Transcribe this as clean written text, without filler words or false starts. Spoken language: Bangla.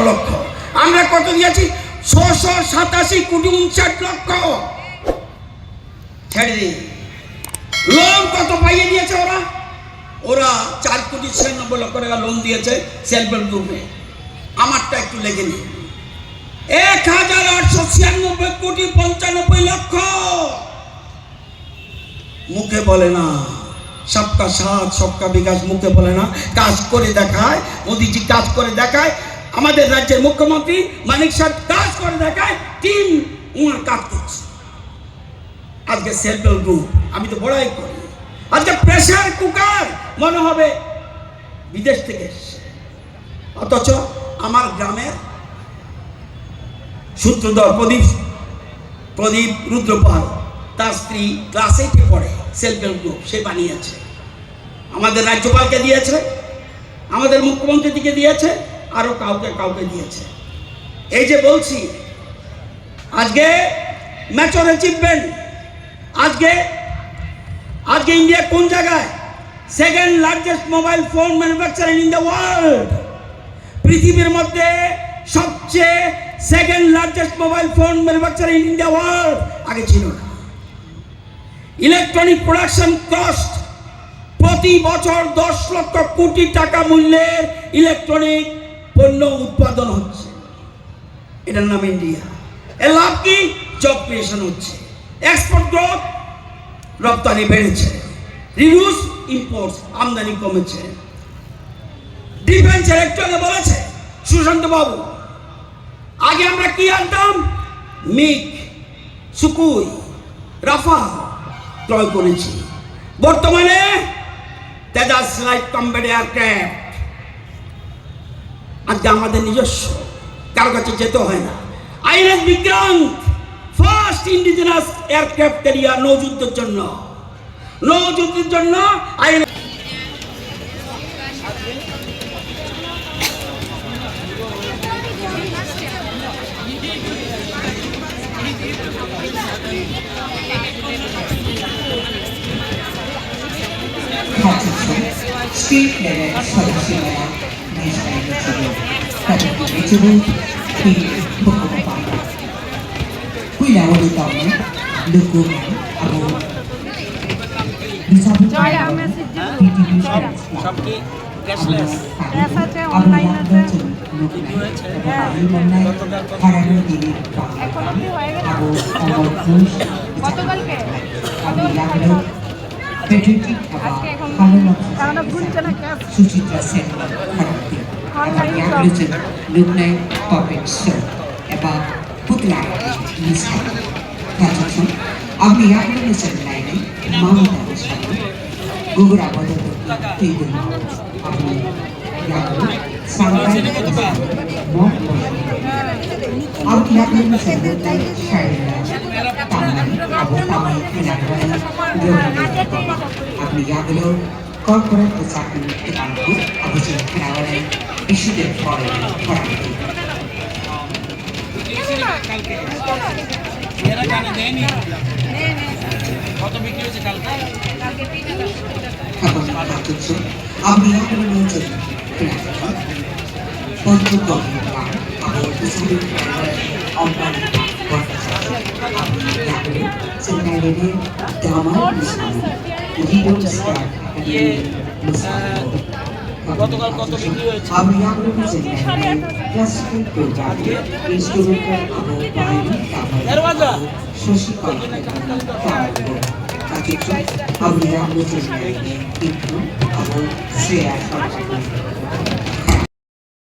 লক্ষ। আমরা কত দিয়েছি? 687 কোটি 59 লক্ষ। ছেড়ে দিই। লোন কত পাইয়ে দিয়েছে ওরা 4 কোটি 96 লক্ষ টাকা লোন দিয়েছে সেলফ হেল্প গ্রুপে। আমারটা একটু লেগে নিই। 1896 কোটি 95 লক্ষ। মুখে বলে না সবকা সাথ সবকা বিকাশ, মুখে বলে না, কাজ করে দেখায়। মোদিজি কাজ করে দেখায়, আমাদের রাজ্যের মুখ্যমন্ত্রী মানিক সাহেব কাজ করে দেখায়, টিম উনার কাজ করছে। আজকে সেলফ হেল্প গ্রুপ আমি তো বড়াই করি, আজকে প্রেসার কুকার মনে হবে বিদেশ থেকে এসছে। অথচ আমার গ্রামের সূত্রধর প্রদীপ রুদ্রপাল, তার স্ত্রী ক্লাস 8-এ পড়ে, সেলফ হেল্প গ্রুপ সে বানিয়েছে। আমাদের রাজ্যপালকে দিয়েছে, আমাদের মুখ্যমন্ত্রীকে দিয়েছে, আরো কাউকে দিয়েছে। এই যে বলছি আজকে ম্যাচর অ্যাচিভমেন্ট, আজকে ইন্ডিয়া কোন জায়গায়? Second largest mobile phone manufacturer in the world. পৃথিবীর মধ্যে সবচেয়ে second largest mobile phone manufacturer in the world আগে ছিল না। ইলেকট্রনিক প্রোডাকশন কস্ট প্রতি বছর 10 লক্ষ কোটি টাকা মূল্যের ইলেকট্রনিক পণ্য উৎপাদন হচ্ছে। এটার নাম ইন্ডিয়া। এর লাভ কি? জব ক্রিয়েশন হচ্ছে, এক্সপোর্ট গ্রোথ, রপ্তানি বেড়েছে, রিডিউস ইম্পোর্টস, আমদানি কমেছে। ডিফেন্সের একটু আগে বলেছে সুশান্ত বাবু, আগে আমরা কি আনতাম? মিগ, সুকুই, রাফা ক্রয় করেছি। বর্তমানে তেজাস লাইট কমব্যাট এয়ারক্রাফট। আজকে আমাদের নিজস্ব, কারো কাছে যেতে হয় না। INS Vikrant, first indigenous aircraft carrier নৌযুদ্ধের জন্য আইএনএস। স্টেট লেভেল সদস্যরা নির্বাচিত ছিলেন। তাদের বিবেচনা তিনি ভূমিকা kuilawalutang dukungan ako bisa সবকি ক্যাশলেস অনলাইন আছে গতকালকে সুচিত্রা সেন লুকনাই পপেট শো এবং পুতলা আপনি আপনাদের লাইনে মামতা গুগরা বদল আপনি আপনি আপনাদের আপনি ಯಾಗಲೂ ಕಾರ್ಪೊರೇಟ್ চাকরি থেকে অভিযোগ খেলাওয়ারে ইস্যুদের পরে পড়াতে এরা জানে দেয়নি কত বিক্রি হয়েছে কালকে আপনি আপনাদের নিয়েছেন পঞ্চগড় আবার ইসলামিক অনলাইন চেন্নাইয়ের দামাল গতকাল কত বিক্রি হয়েছে আমি আপনাদের চেন্নাইয়ের ক্লাসিক্যাল প্রোগ্রামে ইনস্ট্রুমেন্টাল দরওয়াজা শশীকল আমি আপনাদের চেন্নাইয়ের কিন্তু শ্রেয়া